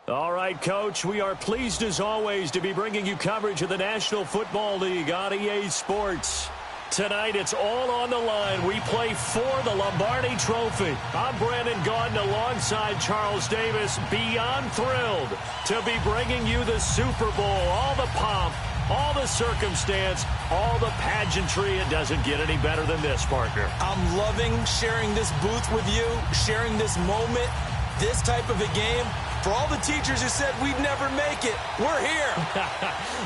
All right, Coach, we are pleased as always to be bringing you coverage of the National Football League on EA Sports. Tonight, it's all on the line. We play for the Lombardi Trophy. I'm Brandon Gaudin alongside Charles Davis. Beyond thrilled to be bringing you the Super Bowl. All the pomp, all the circumstance, all the pageantry. It doesn't get any better than this, partner. I'm loving sharing this booth with you, sharing this moment, this type of a game. For all the teachers who said we'd never make it, we're here.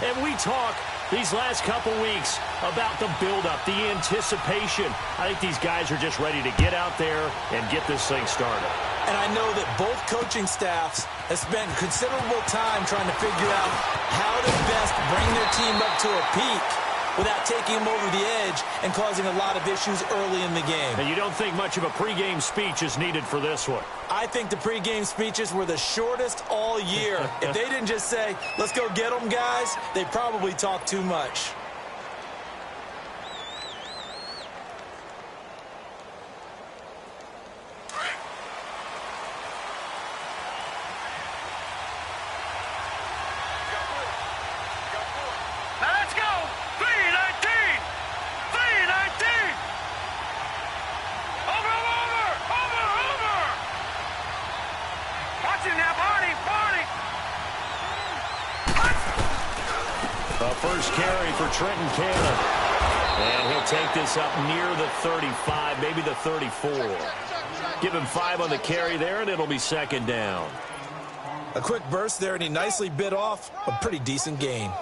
And we talk these last couple weeks about the buildup, the anticipation. I think these guys are just ready to get out there and get this thing started. And I know that both coaching staffs have spent considerable time trying to figure out how to best bring their team up to a peak without taking them over the edge and causing a lot of issues early in the game. And you don't think much of a pregame speech is needed for this one? I think the pregame speeches were the shortest all year. If they didn't just say, let's go get them, guys, they probably talked too much. First carry for Trenton Cannon. And he'll take this up near the 35, maybe the 34. Give him 5 on the carry there, and it'll be second down. A quick burst there, and he nicely bit off a pretty decent gain.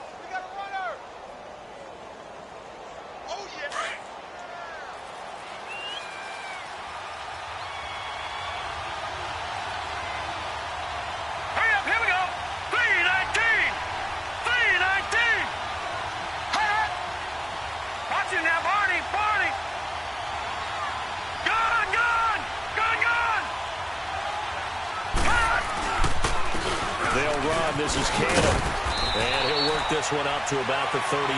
This is Cannon, and he'll work this one up to about the 38.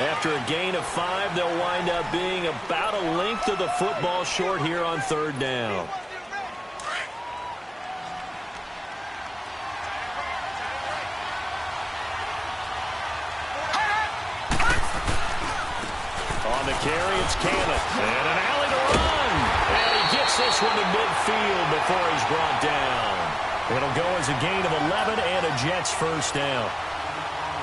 After a gain of 5, they'll wind up being about a length of the football short here on third down. On the carry, it's Cannon, and an alley to run. And he gets this one to midfield before he's brought down. It'll go as a gain of 11 and a Jets first down.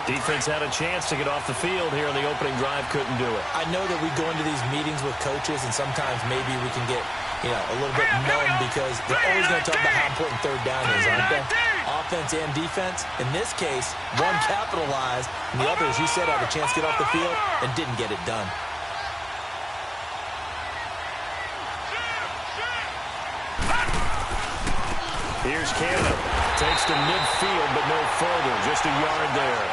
Defense had a chance to get off the field here in the opening drive, couldn't do it. I know that we go into these meetings with coaches, and sometimes maybe we can get, a little bit numb because they're always going to talk about how important third down is, aren't they? Offense and defense. In this case, one capitalized, and the other, as you said, had a chance to get off the field and didn't get it done. Here's Cannon. Takes to midfield, but no further. Just a yard there.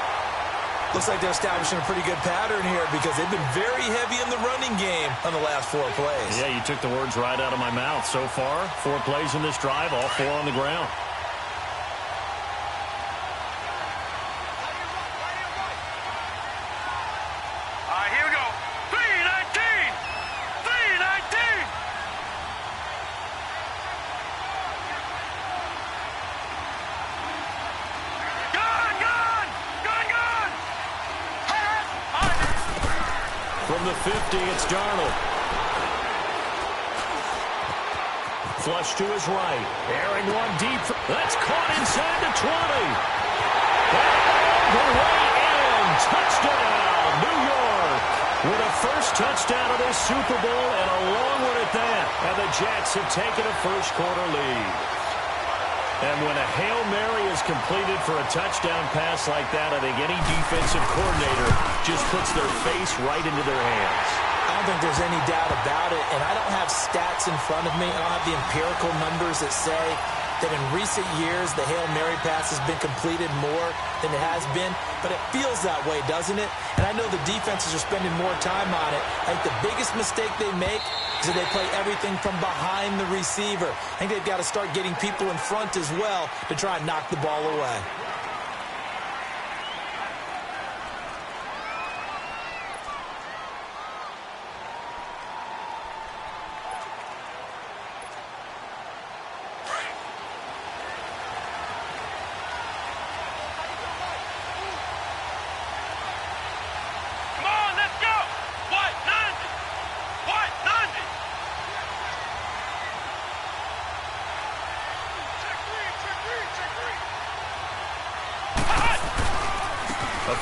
Looks like they're establishing a pretty good pattern here because they've been very heavy in the running game on the last 4 plays. Yeah, you took the words right out of my mouth. So far, 4 plays in this drive, all 4 on the ground. Here we go. 3-19! 3-19! From the 50, it's Darnold. Flush to his right. Airing one deep. That's caught inside the 20. And the way in. Touchdown, New York. With a first touchdown of this Super Bowl and a long one at that. And the Jets have taken a first quarter lead. And when a Hail Mary is completed for a touchdown pass like that, I think any defensive coordinator just puts their face right into their hands. I don't think there's any doubt about it, and I don't have stats in front of me. I don't have the empirical numbers that say that in recent years the Hail Mary pass has been completed more than it has been, but it feels that way, doesn't it? And I know the defenses are spending more time on it. I think the biggest mistake they make is that they play everything from behind the receiver. I think they've got to start getting people in front as well to try and knock the ball away.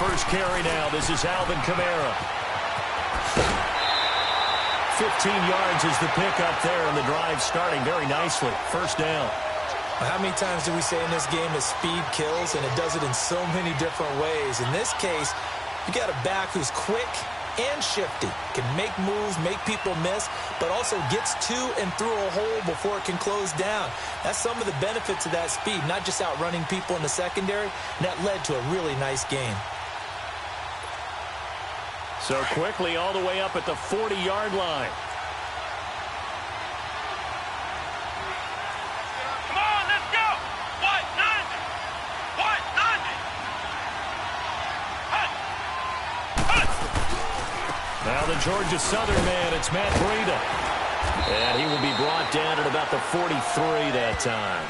first carry now. This is Alvin Kamara. 15 yards is the pickup there, and the drive starting very nicely. First down. How many times do we say in this game that speed kills, and it does it in so many different ways? In this case, you got a back who's quick and shifty, can make moves, make people miss, but also gets to and through a hole before it can close down. That's some of the benefits of that speed, not just outrunning people in the secondary, and that led to a really nice game. So quickly all the way up at the 40-yard line. Come on, let's go. What? None. What? None. Hut. Hut. Now the Georgia Southern man, it's Matt Breida. And he will be brought down at about the 43 that time.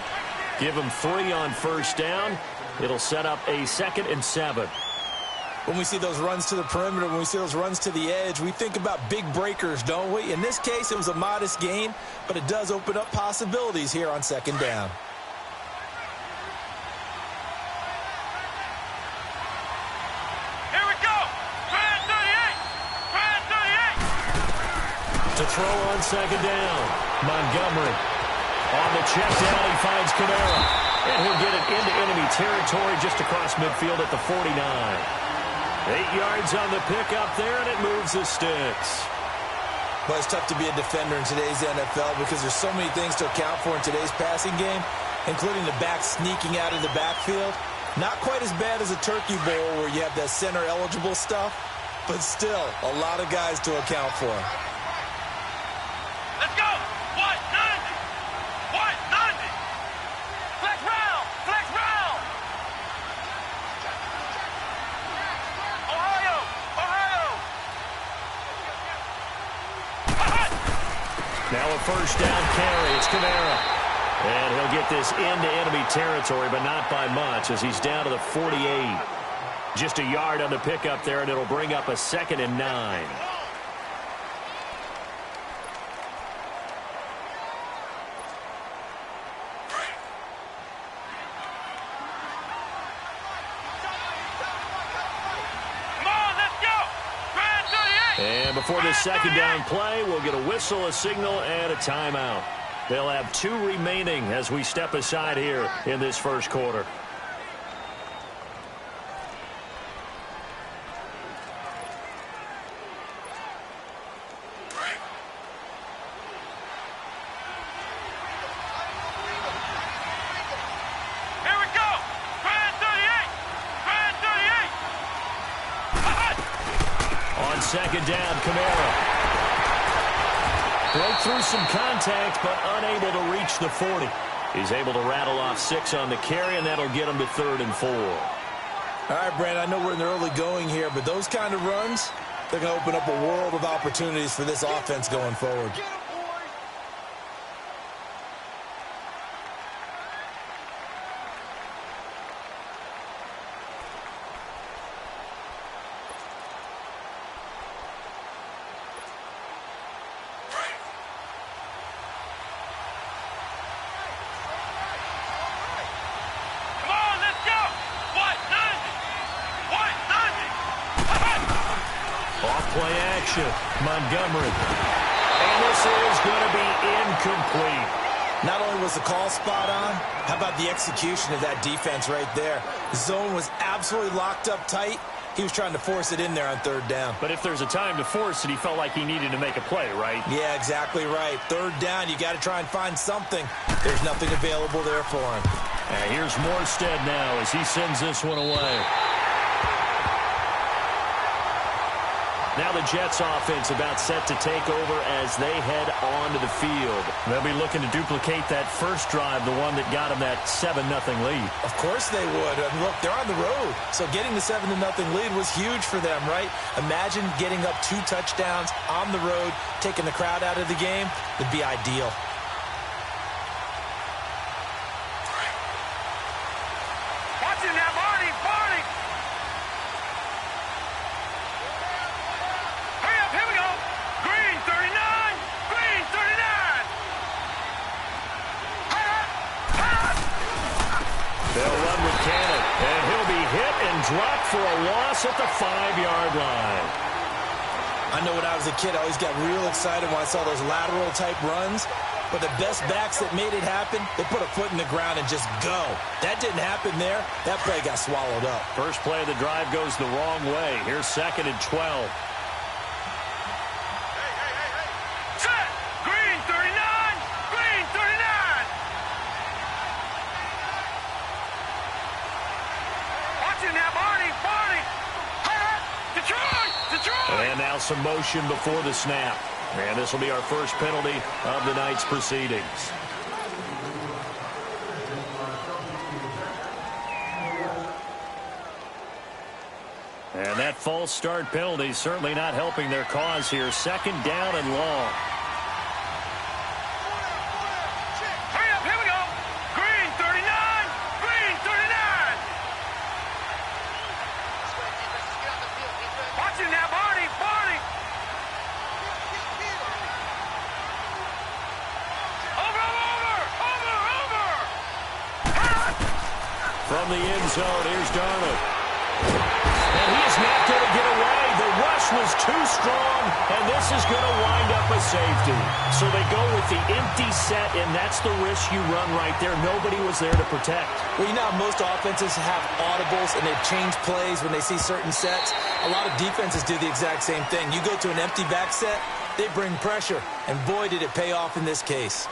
Give him 3 on first down. It'll set up a 2nd and 7. When we see those runs to the perimeter, when we see those runs to the edge, we think about big breakers, don't we? In this case, it was a modest gain, but it does open up possibilities here on 2nd down. Here we go. Grand 38. Grand 38. To throw on 2nd down. Montgomery. On the check down, he finds Kamara. And he'll get it into enemy territory just across midfield at the 49. 8 yards on the pickup there, and it moves the sticks. Well, it's tough to be a defender in today's NFL because there's so many things to account for in today's passing game, including the back sneaking out of the backfield. Not quite as bad as a turkey bowl where you have that center-eligible stuff, but still a lot of guys to account for. Let's go. What? None. What? None. Flex round. Flex round. Ohio. Ohio. Hut. Now a first down carry. It's Kamara. And he'll get this into enemy territory, but not by much as he's down to the 48. Just a yard on the pickup there, and it'll bring up a 2nd and 9. And before this 2nd down play, we'll get a whistle, a signal, and a timeout. They'll have 2 remaining as we step aside here in this first quarter. Here we go. Grand 38. Grand 38. On 2nd down, Kamara. Broke through some contact, but unable to reach the 40. He's able to rattle off 6 on the carry, and that'll get him to 3rd and 4. All right, Brandon, I know we're in the early going here, but those kind of runs, they're going to open up a world of opportunities for this offense going forward. Play action. Montgomery. And this is going to be incomplete. Not only was the call spot on, how about the execution of that defense right there? The zone was absolutely locked up tight. He was trying to force it in there on 3rd down. But if there's a time to force it, he felt like he needed to make a play, right? Yeah, exactly right. 3rd down, you got to try and find something. There's nothing available there for him. And here's Morstead now as he sends this one away. Now the Jets offense about set to take over as they head onto the field. They'll be looking to duplicate that first drive, the one that got them that 7-0 lead. Of course they would. I mean, look, they're on the road. So getting the 7-0 lead was huge for them, right? Imagine getting up 2 touchdowns on the road, taking the crowd out of the game. Would be ideal. Watch it now, Barney. Barney. Here we go. Green 39. Green 39. They'll run with Cannon, and he'll be hit and dropped for a loss at the 5-yard line. I know when I was a kid, I always got real excited when I saw those lateral-type runs. But the best backs that made it happen, they put a foot in the ground and just go. That didn't happen there. That play got swallowed up. First play of the drive goes the wrong way. Here's 2nd and 12. Set! Green 39! Green 39! Watching that, Barney! Barney! Detroit! Detroit! And now some motion before the snap. And this will be our first penalty of the night's proceedings. And that false start penalty certainly not helping their cause here. 2nd down and long. Hurry up, here we go! Green 39! Green 39! Watching that, Barney! Barney! From the end zone, here's Darnold. And he is not going to get away. The rush was too strong, and this is going to wind up a safety. So they go with the empty set, and that's the risk you run right there. Nobody was there to protect. Well, you know how most offenses have audibles, and they change plays when they see certain sets. A lot of defenses do the exact same thing. You go to an empty back set, they bring pressure, and boy, did it pay off in this case.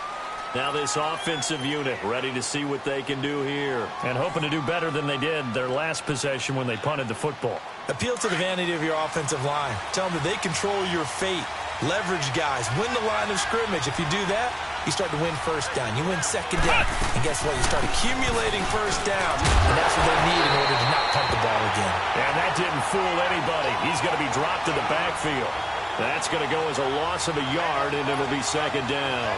Now this offensive unit ready to see what they can do here and hoping to do better than they did their last possession when they punted the football. Appeal to the vanity of your offensive line. Tell them that they control your fate. Leverage guys. Win the line of scrimmage. If you do that, you start to win first down. You win 2nd down. And guess what? You start accumulating first downs. And that's what they need in order to not punt the ball again. And that didn't fool anybody. He's going to be dropped to the backfield. That's going to go as a loss of a yard, and it'll be 2nd down.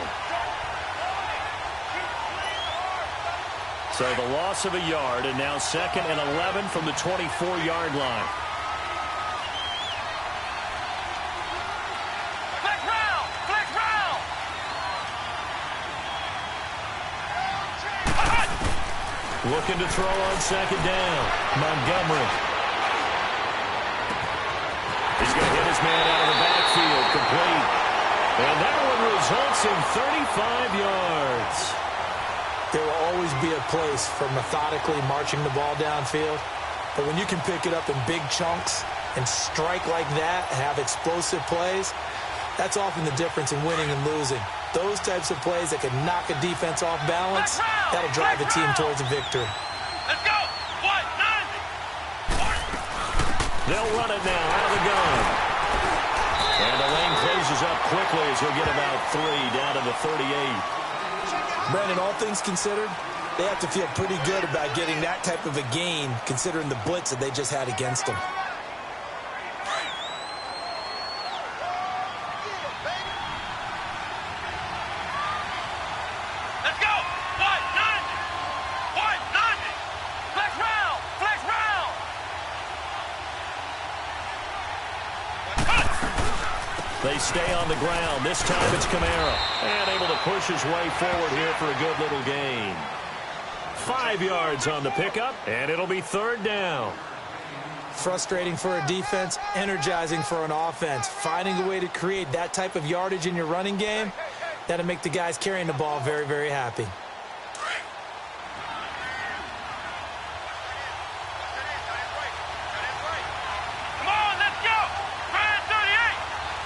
So the loss of a yard, and now 2nd and 11 from the 24-yard line. Flex round! Flex round! Looking to throw on 2nd down. Montgomery. He's going to hit his man out of the backfield, complete. And that one results in 35 yards. There will always be a place for methodically marching the ball downfield. But when you can pick it up in big chunks and strike like that, have explosive plays, that's often the difference in winning and losing. Those types of plays that can knock a defense off balance, that'll drive a team towards a victory. Let's go! 1-9! They'll run it now out of the gun. And the lane closes up quickly as he'll get about 3 down to the 38. Brandon, all things considered, they have to feel pretty good about getting that type of a gain, considering the blitz that they just had against them. Let's go! 1-9! 1-9! Flex round! Flex round! They stay on the ground. This time it's Kamara. And able to push his way forward here for a good little gain. 5 yards on the pickup, and it'll be 3rd down. Frustrating for a defense, energizing for an offense. Finding a way to create that type of yardage in your running game, that'll make the guys carrying the ball very, very happy. Come on, let's go! Grand 38!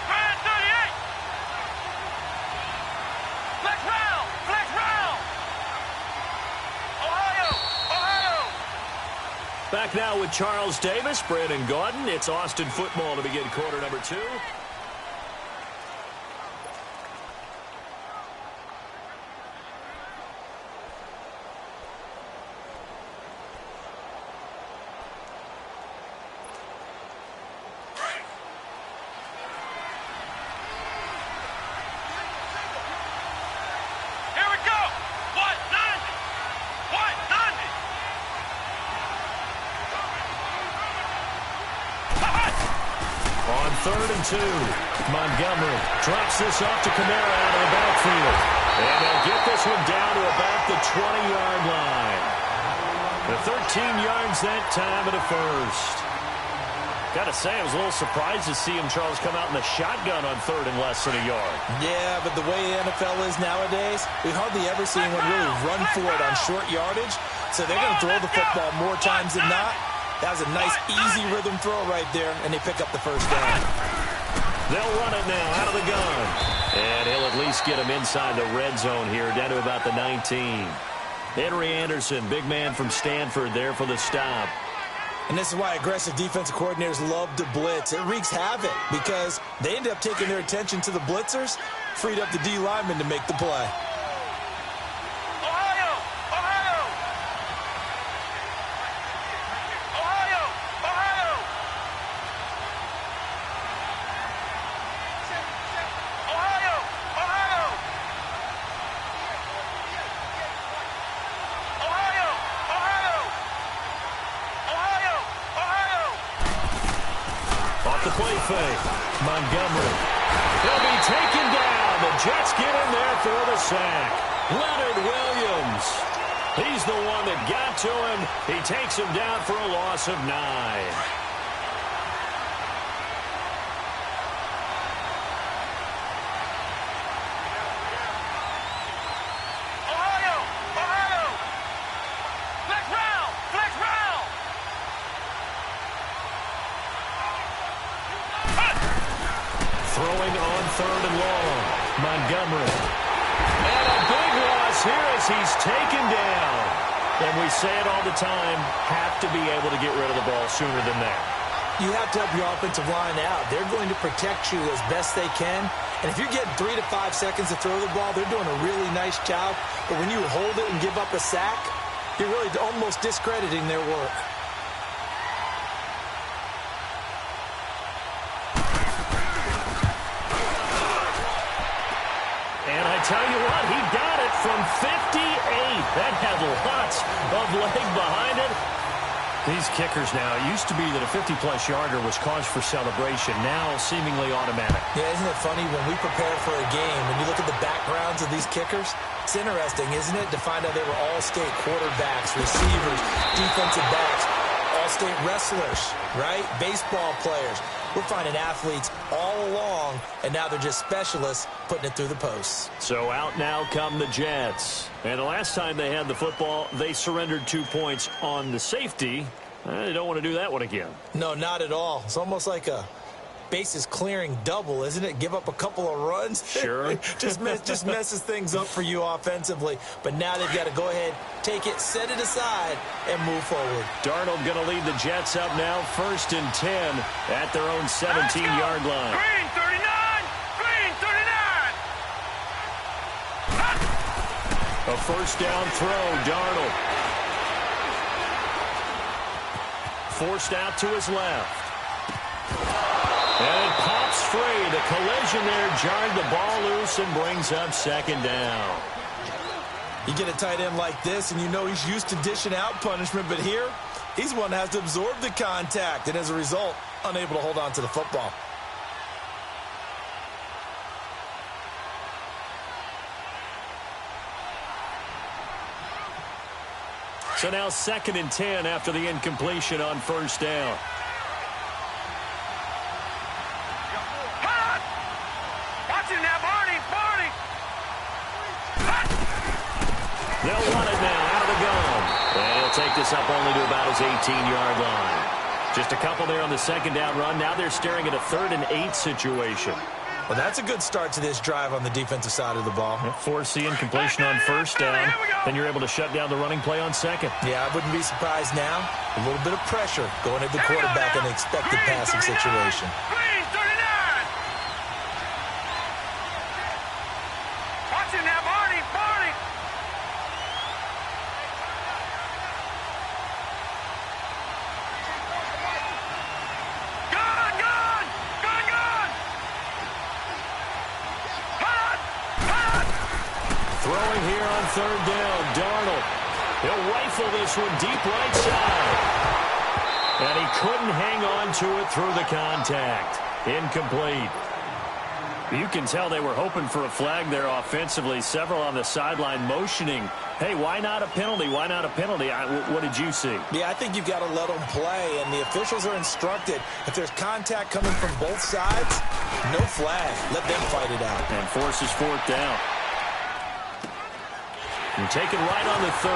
Grand 38! Flex round! Flex round! Ohio! Ohio! Back now with Charles Davis, Brandon Gordon. It's Austin football to begin quarter number 2. Here we go! 1-9! 1-9! On 3rd and 2, Montgomery drops this off to Kamara out of the backfield. And they'll get this one down to about the 20-yard line. The 13 yards that time of the first. Got to say, I was a little surprised to see him, Charles, come out in the shotgun on third and less than a yard. Yeah, but the way the NFL is nowadays, we hardly ever see anyone really run for it on short yardage. So they're going to throw the football more times than not. That was a nice, easy rhythm throw right there, and they pick up the first down. They'll run it now out of the gun. And he'll at least get him inside the red zone here, down to about the 19. Henry Anderson, big man from Stanford, there for the stop. And this is why aggressive defensive coordinators love to blitz. It wreaks havoc because they end up taking their attention to the blitzers, freed up the D lineman to make the play. Play fake. Montgomery. He'll be taken down. The Jets get in there for the sack. Leonard Williams. He's the one that got to him. He takes him down for a loss of 9. Throwing on third and long. Montgomery. And a big loss here as he's taken down. And we say it all the time, have to be able to get rid of the ball sooner than that. You have to help your offensive line out. They're going to protect you as best they can. And if you're getting 3 to 5 seconds to throw the ball, they're doing a really nice job. But when you hold it and give up a sack, you're really almost discrediting their work. Tell you what, he got it from 58. That had lots of leg behind it. These kickers now, it used to be that a 50-plus yarder was cause for celebration. Now, seemingly automatic. Yeah, isn't it funny when we prepare for a game, when you look at the backgrounds of these kickers, it's interesting, isn't it, to find out they were all-state quarterbacks, receivers, defensive backs, all-state wrestlers, right? Baseball players. We're finding athletes all along, and now they're just specialists putting it through the posts. So out now come the Jets. And the last time they had the football, they surrendered 2 points on the safety. They don't want to do that one again. No, not at all. It's almost like a bases clearing double, isn't it? Give up a couple of runs. Sure. just messes things up for you offensively. But now they've got to go ahead, take it, set it aside, and move forward. Darnold going to lead the Jets up now, 1st and 10 at their own 17-yard line. Green 39! Green 39! A first down throw, Darnold. Forced out to his left. And it pops free. The collision there jarred the ball loose and brings up 2nd down. You get a tight end like this, and you know he's used to dishing out punishment, but here, he's one that has to absorb the contact, and as a result, unable to hold on to the football. So now 2nd and 10 after the incompletion on first down. They'll run it now out of the gun. And he'll take this up only to about his 18-yard line. Just a couple there on the 2nd down run. Now they're staring at a 3rd and 8 situation. Well, that's a good start to this drive on the defensive side of the ball. Force the incompletion on first down. Then you're able to shut down the running play on 2nd. Yeah, I wouldn't be surprised now. A little bit of pressure going at the quarterback in an expected passing situation. Green 39! Watch it now, Barney! Barney! Throwing here on 3rd down, Darnold. He'll rifle this one deep right side. And he couldn't hang on to it through the contact. Incomplete. You can tell they were hoping for a flag there offensively. Several on the sideline motioning, hey, why not a penalty? Why not a penalty? What did you see? Yeah, I think you've got to let them play, and the officials are instructed. If there's contact coming from both sides, no flag. Let them fight it out. And forces fourth down. And taken right on the 30.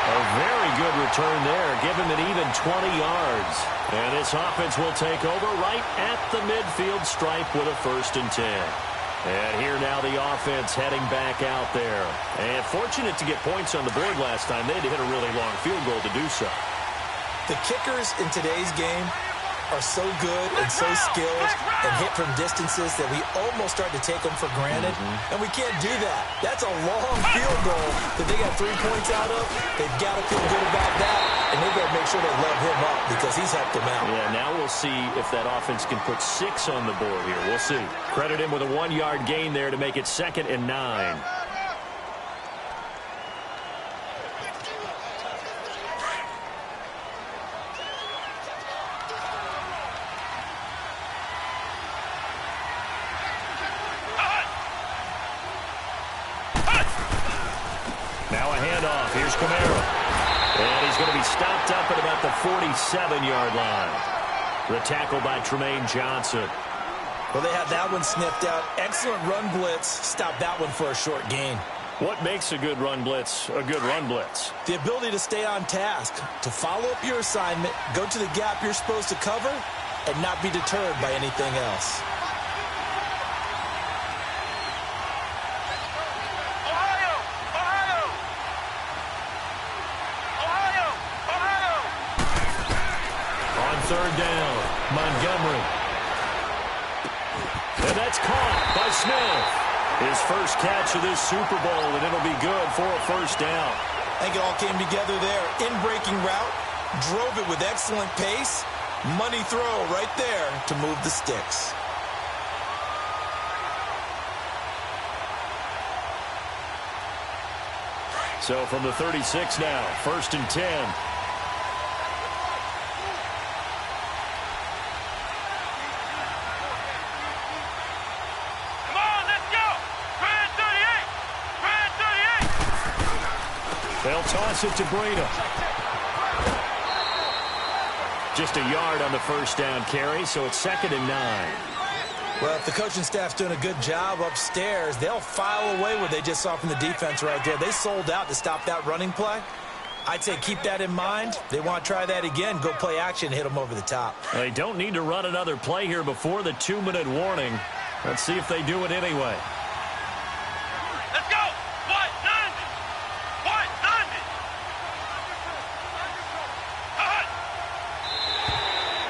A very good return there. Give him an even 20 yards. And this offense will take over right at the midfield stripe with a 1st and 10. And here now the offense heading back out there. And fortunate to get points on the board last time. They had to hit a really long field goal to do so. The kickers in today's game are so good and so skilled and hit from distances that we almost start to take them for granted. And we can't do that. That's a long field goal that they got 3 points out of. They've got to feel good about that, and they've got to make sure they love him up because he's helped them out. Yeah, now we'll see if that offense can put 6 on the board here. We'll see. Credit him with a 1-yard gain there to make it 2nd and 9. Now a handoff. Here's Camaro. And he's going to be stopped up at about the 47-yard line. The tackle by Tremaine Johnson. Well, they had that one sniffed out. Excellent run blitz. Stopped that one for a short gain. What makes a good run blitz a good run blitz? The ability to stay on task, to follow up your assignment, go to the gap you're supposed to cover, and not be deterred by anything else. Third down, Montgomery. And that's caught by Smith. His first catch of this Super Bowl, and it'll be good for a 1st down. I think it all came together there. In-breaking route, drove it with excellent pace. Money throw right there to move the sticks. So from the 36 now, 1st and 10. They'll toss it to Breida. Just a yard on the 1st down carry, so it's 2nd and 9. Well, if the coaching staff's doing a good job upstairs, they'll file away what they just saw from the defense right there. They sold out to stop that running play. I'd say keep that in mind. They want to try that again, go play action, hit them over the top. They don't need to run another play here before the 2-minute warning. Let's see if they do it anyway. Let's go. What? 90. What? 90.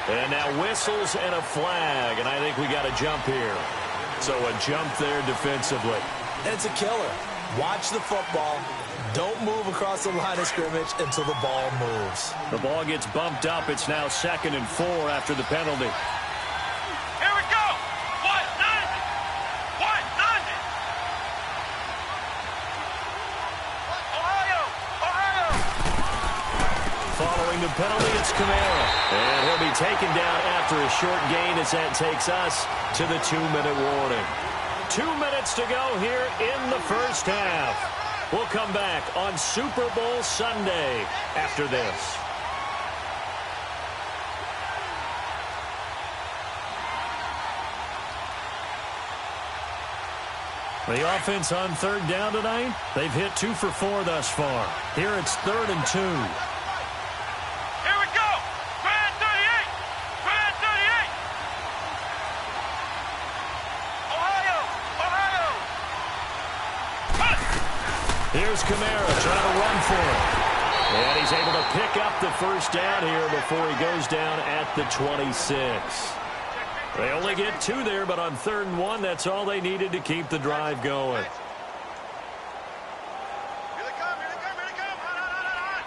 And now whistles and a flag, and I think we got a jump here. So a jump there defensively. And it's a killer. Watch the football. Don't move across the line of scrimmage until the ball moves. The ball gets bumped up. It's now 2nd and 4 after the penalty. Here we go. What? 90. What? 90. Ohio. Ohio. Following the penalty, it's Camaro. And he'll be taken down after a short gain as that takes us to the 2-minute warning. 2 minutes to go here in the 1st half. We'll come back on Super Bowl Sunday after this. The offense on 3rd down tonight, they've hit 2 for 4 thus far. Here it's 3rd and 2. Here we go. Grand 38. Grand 38. Ohio. Ohio. Here's Camaro trying to run for it. And he's able to pick up the 1st down here before he goes down at the 26. They only get 2 there, but on 3rd and 1, that's all they needed to keep the drive going. Here they come. Here they come. Here they come. Hot.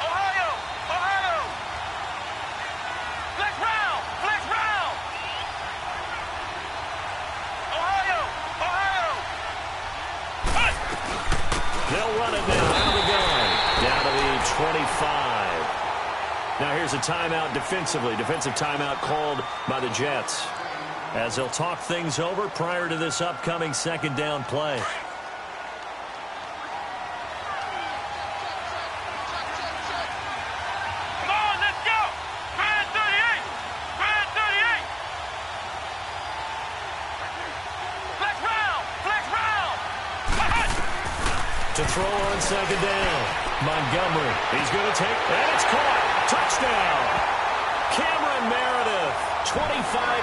Ohio. Ohio. Flex round. Flex round. Ohio. Ohio. They'll run it now out of the gun. Down to 25. Now here's a timeout defensively. Defensive timeout called by the Jets, as they'll talk things over prior to this upcoming second down play. Come on, let's go. Grand 38. Grand 38. Flex round. Flex round. To throw on second down, Montgomery. He's going to take, and it's caught. Touchdown. Cameron Meredith, 25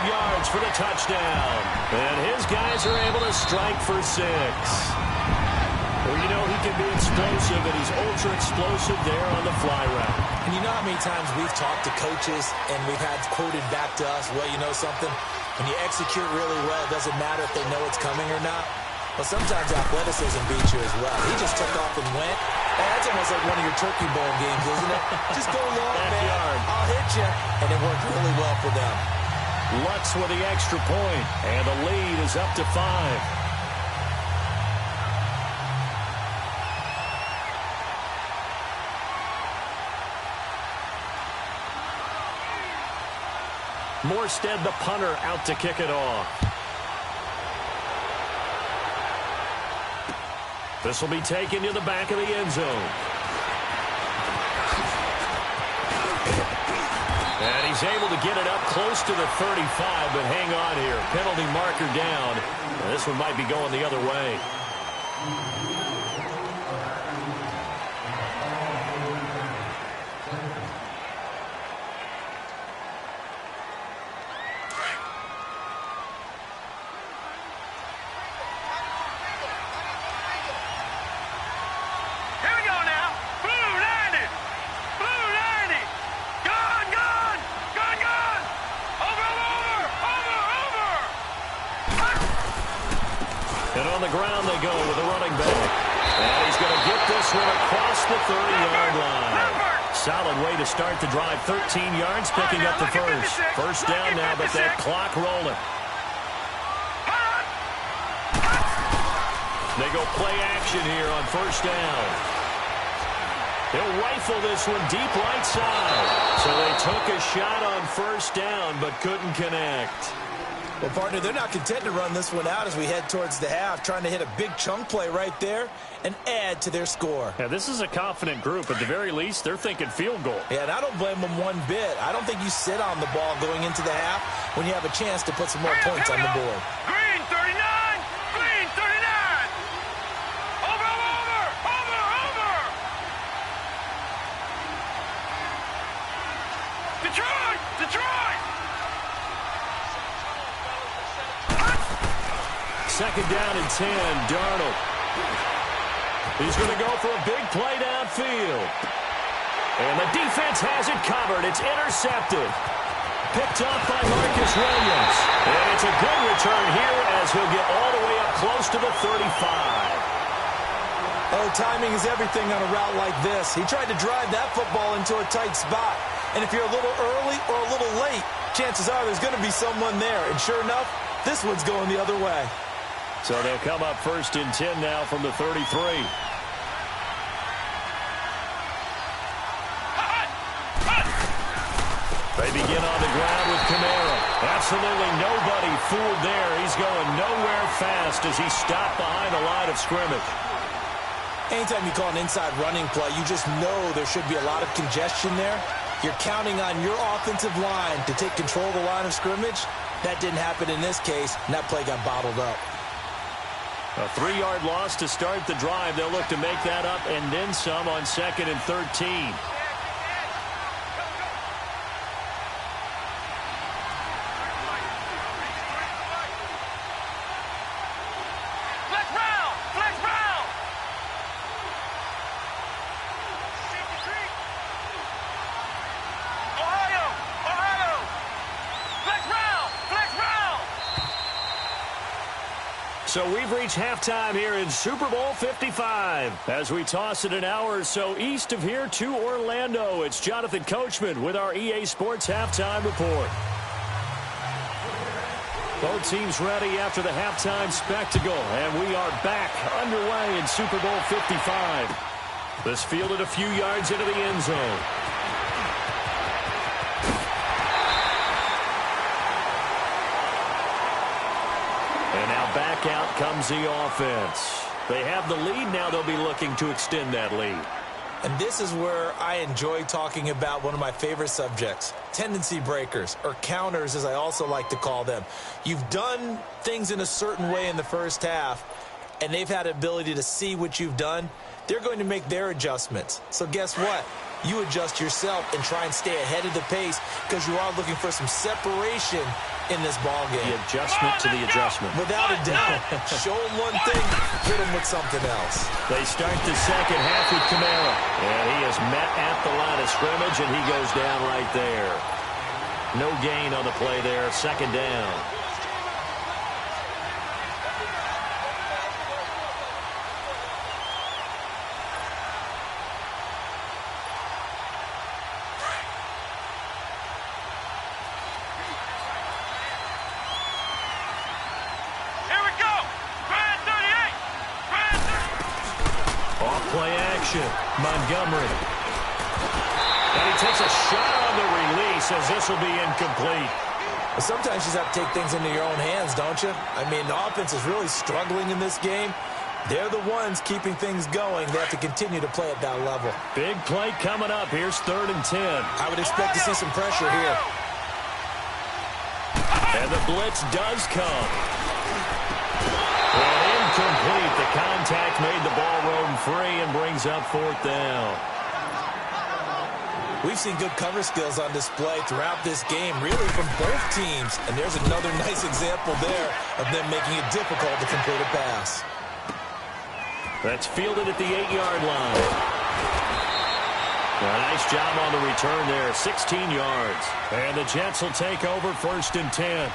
yards for the touchdown. And his guys are able to strike for 6. Well, you know he can be explosive, and he's ultra explosive there on the fly route. And you know how many times we've talked to coaches and we've had quoted back to us, well, you know something? When you execute really well, it doesn't matter if they know it's coming or not. But sometimes athleticism beats you as well. He just took off and went. And that's almost like one of your turkey bowl games, isn't it? Just go long, man. I'll hit you. And it worked really well for them. Lutz with the extra point, and the lead is up to 5. Morstead, the punter, out to kick it off. This will be taken to the back of the end zone. And he's able to get it up close to the 35, but hang on here. Penalty marker down. And this one might be going the other way. And on the ground they go with a running back. And he's going to get this one across the 30-yard line. Solid way to start the drive. 13 yards, picking up the first. First down now, but that clock rolling. They go play action here on first down. He'll rifle this one deep right side. So they took a shot on first down, but couldn't connect. Well, partner, they're not content to run this one out as we head towards the half, trying to hit a big chunk play right there and add to their score. Yeah, this is a confident group. At the very least, they're thinking field goal. Yeah, and I don't blame them one bit. I don't think you sit on the ball going into the half when you have a chance to put some more points on the board. Green 39. Green 39. Over. Detroit. Second down and 10, Darnold. He's going to go for a big play downfield. And the defense has it covered. It's intercepted. Picked off by Marcus Williams. And it's a good return here as he'll get all the way up close to the 35. Oh, timing is everything on a route like this. He tried to drive that football into a tight spot. And if you're a little early or a little late, chances are there's going to be someone there. And sure enough, this one's going the other way. So they'll come up first and 10 now from the 33. They begin on the ground with Kamara. Absolutely nobody fooled there. He's going nowhere fast as he stopped behind the line of scrimmage. Anytime you call an inside running play, you just know there should be a lot of congestion there. You're counting on your offensive line to take control of the line of scrimmage. That didn't happen in this case, and that play got bottled up. A 3-yard loss to start the drive. They'll look to make that up and then some on 2nd and 13. So we've reached halftime here in Super Bowl 55. As we toss it an hour or so east of here to Orlando, it's Jonathan Coachman with our EA Sports Halftime Report. Both teams ready after the halftime spectacle, and we are back underway in Super Bowl 55. This fielded a few yards into the end zone. And now back out comes the offense. They have the lead. Now they'll be looking to extend that lead. And this is where I enjoy talking about one of my favorite subjects, tendency breakers, or counters as I also like to call them. You've done things in a certain way in the first half, and they've had the ability to see what you've done. They're going to make their adjustments. So guess what? You adjust yourself and try and stay ahead of the pace because you are looking for some separation in this ball game. The adjustment to the adjustment. Without a doubt. Show them one thing, hit them with something else. They start the second half with Kamara. And he is met at the line of scrimmage, and he goes down right there. No gain on the play there. Second down. Montgomery. And he takes a shot on the release as this will be incomplete. Sometimes you just have to take things into your own hands, don't you? I mean, the offense is really struggling in this game. They're the ones keeping things going. They have to continue to play at that level. Big play coming up. Here's 3rd and 10. I would expect to see some pressure here. And the blitz does come. And incomplete. The contact made the ball roam free and brings up 4th down. We've seen good cover skills on display throughout this game, really from both teams. And there's another nice example there of them making it difficult to complete a pass. That's fielded at the 8-yard line. A nice job on the return there, 16 yards. And the Jets will take over 1st and 10.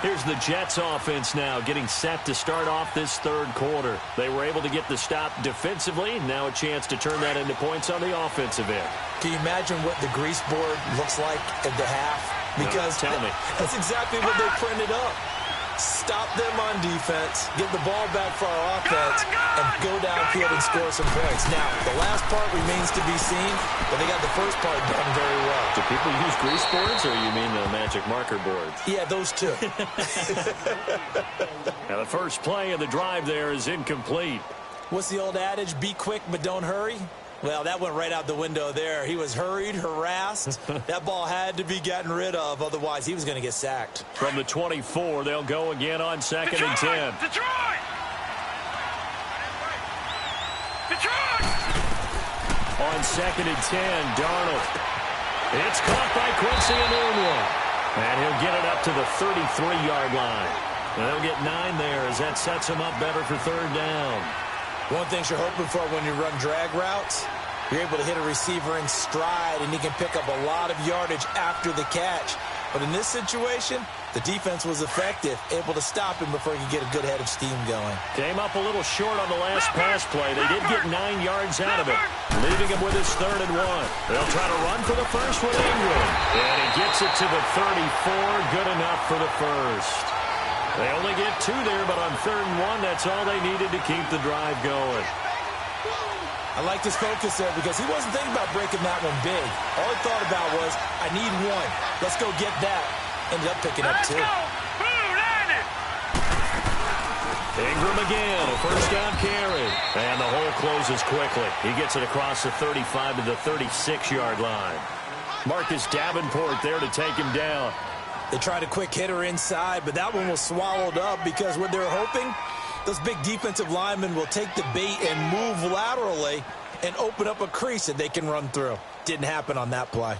Here's the Jets offense now getting set to start off this 3rd quarter. They were able to get the stop defensively. Now a chance to turn that into points on the offensive end. Can you imagine what the grease board looks like at the half? Because tell me. That's exactly what they printed up. Stop them on defense, get the ball back for our offense, and go downfield and score some points. Now, the last part remains to be seen, but they got the first part done very well. Do people use grease boards, or you mean the magic marker boards? Yeah, those two. Now, the first play of the drive there is incomplete. What's the old adage? Be quick, but don't hurry? Well, that went right out the window there. He was hurried, harassed. That ball had to be gotten rid of, otherwise he was going to get sacked. From the 24, they'll go again on 2nd and 10. Detroit! On 2nd and 10, Darnold. It's caught by Quincy Enunwa. And he'll get it up to the 33-yard line. And they'll get 9 there as that sets him up better for 3rd down. One thing you're hoping for when you run drag routes, you're able to hit a receiver in stride, and he can pick up a lot of yardage after the catch. But in this situation, the defense was effective, able to stop him before he could get a good head of steam going. Came up a little short on the last pass play. They did get 9 yards out of it, leaving him with his 3rd and 1. They'll try to run for the first with Ingram. And he gets it to the 34, good enough for the first. They only get 2 there, but on 3rd and 1, that's all they needed to keep the drive going. I like his focus there because he wasn't thinking about breaking that one big. All he thought about was, I need 1. Let's go get that. Ended up picking up 2. Ingram again, a 1st down carry. And the hole closes quickly. He gets it across the 35 to the 36-yard line. Marcus Davenport there to take him down. They tried a quick hitter inside, but that one was swallowed up because what they're hoping, those big defensive linemen will take the bait and move laterally and open up a crease that they can run through. Didn't happen on that play.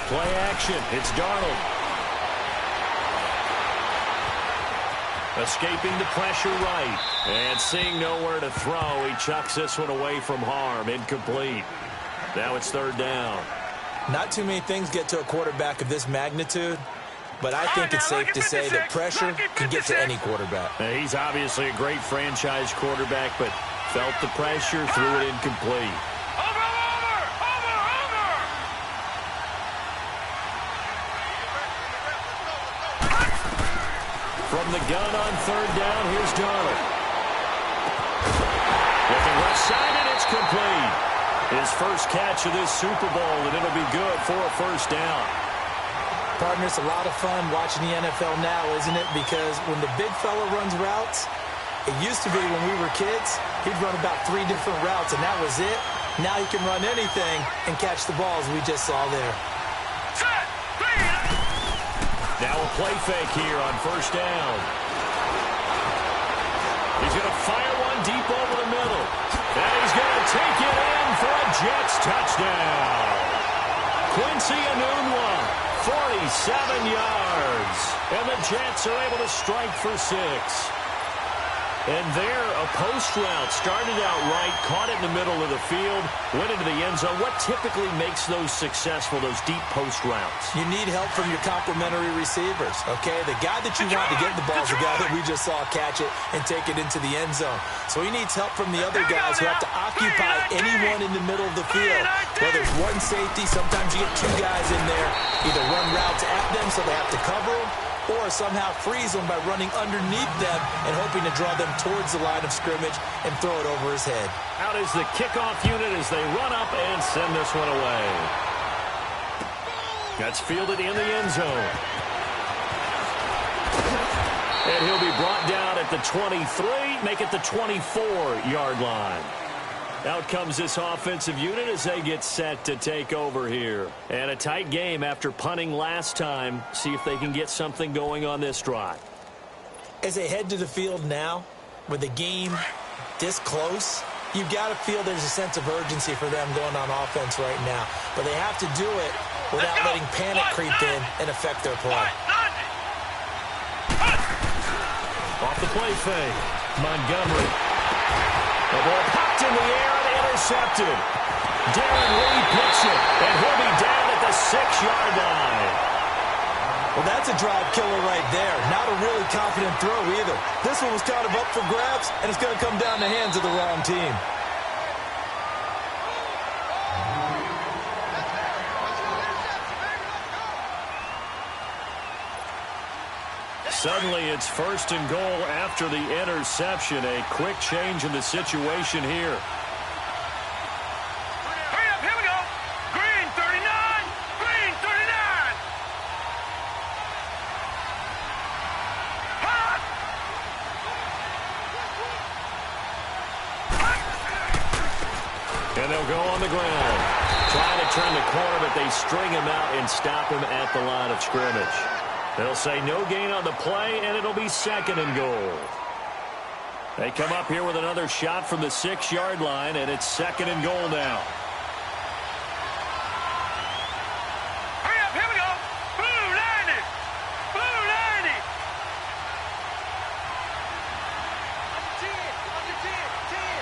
Play action. It's Darnold. Escaping the pressure right. And seeing nowhere to throw, he chucks this one away from harm. Incomplete. Now it's 3rd down. Not too many things get to a quarterback of this magnitude, but I think it's safe to say that pressure can get to any quarterback. Now, he's obviously a great franchise quarterback, but felt the pressure, threw it incomplete. From the gun on third down, here's Darnold. Looking left side, and it's complete. His first catch of this Super Bowl, and it'll be good for a first down. Partner, it's a lot of fun watching the NFL now, isn't it? Because when the big fella runs routes, it used to be when we were kids, he'd run about 3 different routes, and that was it. Now he can run anything and catch the balls we just saw there. Now a play fake here on first down. He's going to fire one deep over the middle. And he's going to take it in for a Jets touchdown. Quincy Enunwa, 47 yards. And the Jets are able to strike for 6. And there, a post route started out right, caught it in the middle of the field, went into the end zone. What typically makes those successful, those deep post routes? You need help from your complementary receivers, okay? The guy that you want to get the ball is the guy that we just saw catch it and take it into the end zone. So he needs help from the other guys who have to occupy anyone in the middle of the field. Whether it's one safety, sometimes you get 2 guys in there, either run routes at them so they have to cover them, or somehow freeze them by running underneath them and hoping to draw them towards the line of scrimmage and throw it over his head. Out is the kickoff unit as they run up and send this one away. That's fielded in the end zone. And he'll be brought down at the 23, make it the 24-yard line. Out comes this offensive unit as they get set to take over here. And a tight game after punting last time. See if they can get something going on this drive. As they head to the field now, with the game this close, you've got to feel there's a sense of urgency for them going on offense right now. But they have to do it without letting panic creep in and affect their play. Off the play fake, Montgomery. The ball popped in the air and intercepted. Darren Lee picks it, and he'll be down at the 6-yard line. Well, that's a drive killer right there. Not a really confident throw either. This one was kind of up for grabs, and it's going to come down the hands of the wrong team. Suddenly, it's 1st and goal after the interception. A quick change in the situation here. Hurry up, here we go. Green 39, green 39. Hot. And they'll go on the ground. Trying to turn the corner, but they string him out and stop him at the line of scrimmage. They'll say no gain on the play, and it'll be 2nd and goal. They come up here with another shot from the 6-yard line, and it's 2nd and goal now. Hurry up, here we go. Blue 90. Blue 90. Under 10, 10.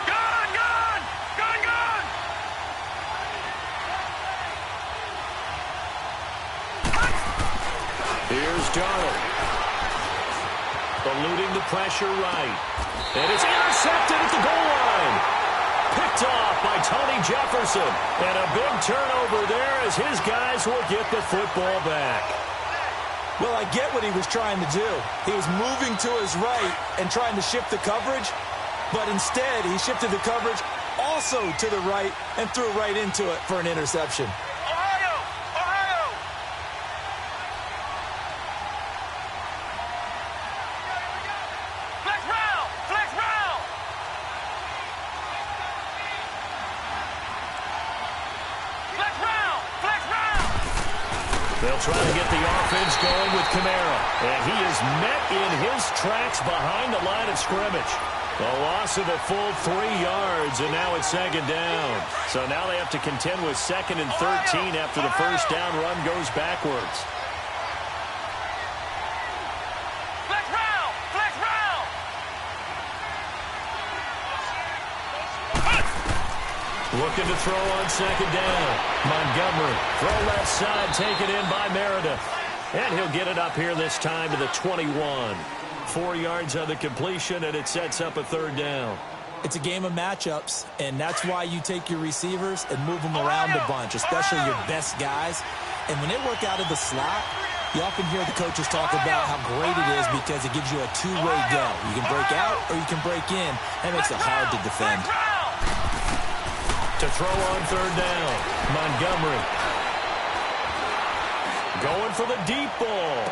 Gun, gun, gun, gun. Here's Darnold. Eluding the pressure right. And it's intercepted at the goal line. Picked off by Tony Jefferson. And a big turnover there as his guys will get the football back. Well, I get what he was trying to do. He was moving to his right and trying to shift the coverage, but instead he shifted the coverage also to the right and threw right into it for an interception. Ohio, Ohio. Flex round, flex round. Flex round, flex round. They'll try to get the offense going with Kamara. And he is met in his tracks behind the line of scrimmage. A loss of a full 3 yards, and now it's 2nd down. So now they have to contend with 2nd and 13 after the first down run goes backwards. Flex round, flex round. Looking to throw on 2nd down. Montgomery, throw left side, taken in by Meredith. And he'll get it up here this time to the 21. 4 yards on the completion, and it sets up a 3rd down. It's a game of matchups, and that's why you take your receivers and move them around a bunch, especially your best guys. And when they work out of the slot, You often hear the coaches talk about how great it is because it gives you a two-way go. You can break out or you can break in. That makes it hard to defend. To throw on third down, Montgomery. Going for the deep ball.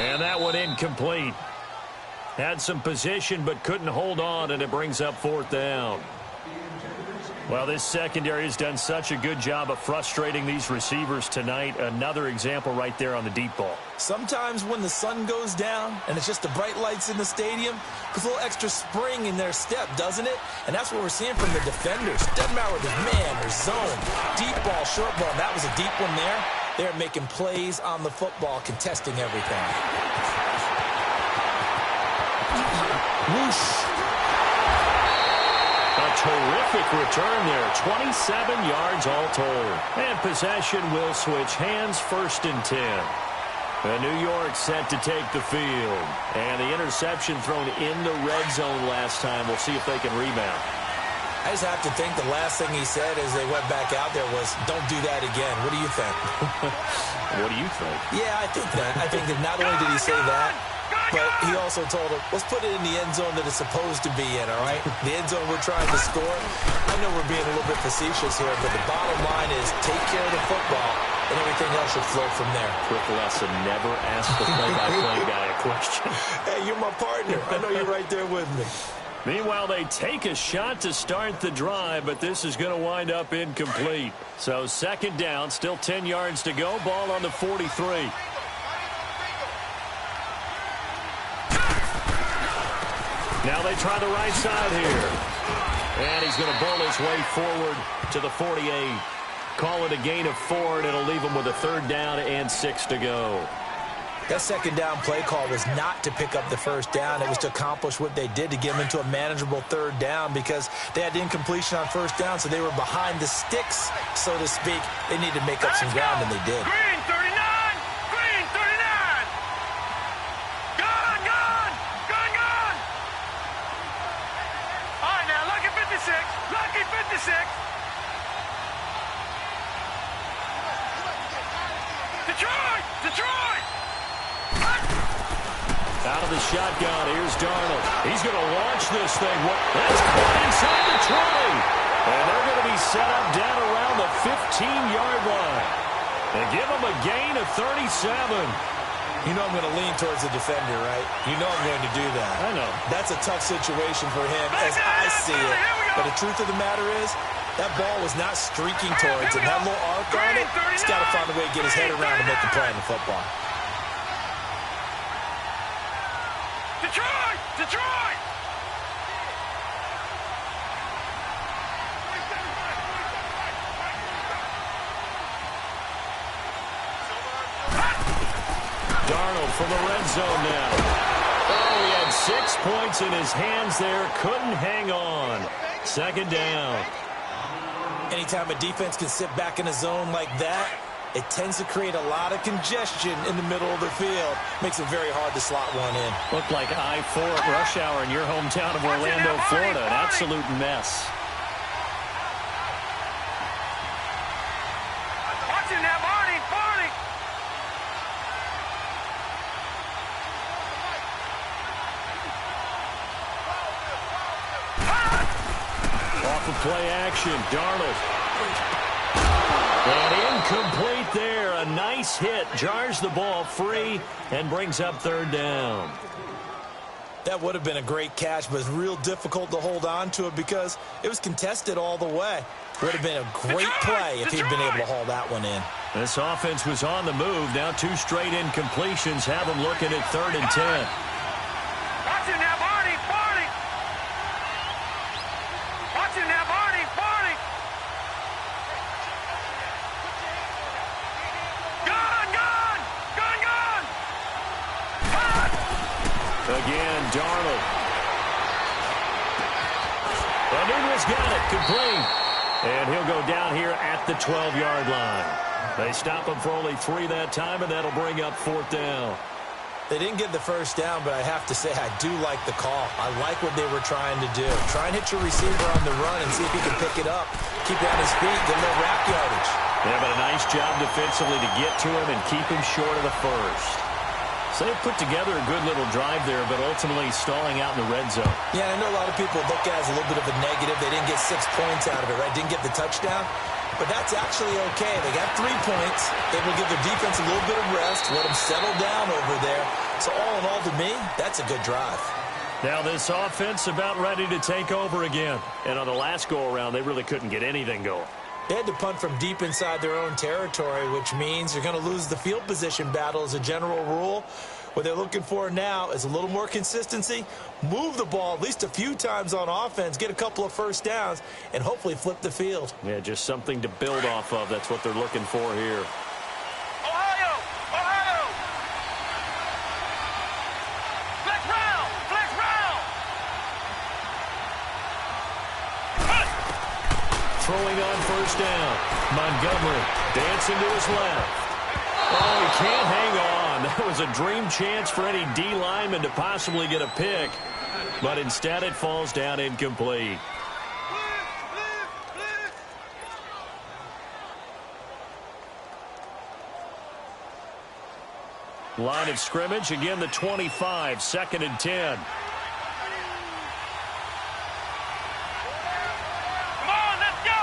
And that one incomplete. Had some position but couldn't hold on, and it brings up fourth down. Well, this secondary has done such a good job of frustrating these receivers tonight. Another example right there on the deep ball. Sometimes when the sun goes down and it's just the bright lights in the stadium, there's a little extra spring in their step, doesn't it? And that's what we're seeing from the defenders. Doesn't matter whether it's man or zone, deep ball, short ball. That was a deep one there. They're making plays on the football, contesting everything. Whoosh. A terrific return there. 27 yards all told. And possession will switch hands, 1st and 10. New York set to take the field. And the interception thrown in the red zone last time. We'll see if they can rebound. I just have to think the last thing he said as they went back out there was, don't do that again. What do you think? What do you think? Yeah, I think that. I think that not only did he say that, but he also told him, let's put it in the end zone that it's supposed to be in, all right? The end zone we're trying to score. I know we're being a little bit facetious here, but the bottom line is take care of the football, and everything else should flow from there. Quick lesson, never ask the play-by-play guy a question. Hey, you're my partner. I know you're right there with me. Meanwhile, they take a shot to start the drive, but this is going to wind up incomplete. So 2nd down, still 10 yards to go. Ball on the 43. Now they try the right side here. And he's going to bowl his way forward to the 48. Call it a gain of 4, and it'll leave him with a 3rd down and 6 to go. That 2nd down play call was not to pick up the 1st down. It was to accomplish what they did to get them into a manageable 3rd down because they had incompletion on 1st down, so they were behind the sticks, so to speak. They needed to make up some ground, and they did. Green 39! Green 39! Gone! Gone! Gone! Gone! All right, now, lucky 56. Lucky 56. Detroit! Detroit! Out of the shotgun, here's Darnold. He's going to launch this thing. That's caught inside the 20. And they're going to be set up down around the 15-yard line. And give him a gain of 37. You know I'm going to lean towards the defender, right? You know I'm going to do that. I know. That's a tough situation for him as I see it. But the truth of the matter is, that ball was not streaking towards him. That little arc on it, he's got to find a way to get his head around and make a play on the football. Detroit! Detroit! Darnold from the red zone now. Oh, he had 6 points in his hands there. Couldn't hang on. 2nd down. Anytime a defense can sit back in a zone like that, it tends to create a lot of congestion in the middle of the field. Makes it very hard to slot one in. Looked like I-4 at rush hour in your hometown of Orlando, Florida. An absolute mess. Watch him now, Barney! Barney! Off of play action, Darnold. And incomplete there. A nice hit. Jars the ball free and brings up 3rd down. That would have been a great catch, but it's real difficult to hold on to it because it was contested all the way. Would have been a great play if he'd been able to haul that one in. This offense was on the move. Now 2 straight incompletions have them looking at 3rd and 10. Watch him now, Barney! Barney! Watch him now, Barney! Barney! Gone! Gone! Gone! Gone! Again, Darnold. Nunez got it, complete. And he'll go down here at the 12-yard line. They stop him for only 3 that time, and that'll bring up 4th down. They didn't get the 1st down, but I have to say I do like the call. I like what they were trying to do. Try and hit your receiver on the run and see if he can pick it up. Keep it on his feet, get a little rack yardage. Yeah, but a nice job defensively to get to him and keep him short of the first. So they put together a good little drive there, but ultimately stalling out in the red zone. Yeah, I know a lot of people look at it as a little bit of a negative. They didn't get 6 points out of it, right? Didn't get the touchdown. But that's actually okay. They got 3 points. Able to give their defense a little bit of rest, let them settle down over there. So all in all, to me, that's a good drive. Now this offense about ready to take over again. And on the last go-around, they really couldn't get anything going. They had to punt from deep inside their own territory, which means you're going to lose the field position battle as a general rule. What they're looking for now is a little more consistency, move the ball at least a few times on offense, get a couple of first downs, and hopefully flip the field. Yeah, just something to build off of. That's what they're looking for here. Ohio! Ohio! Flex round! Flex round! Throwing on first down. Montgomery dancing to his left. Oh, he can't hang on. That was a dream chance for any D lineman to possibly get a pick. But instead it falls down incomplete. Line of scrimmage, again the 25, 2nd and 10. Come on, let's go!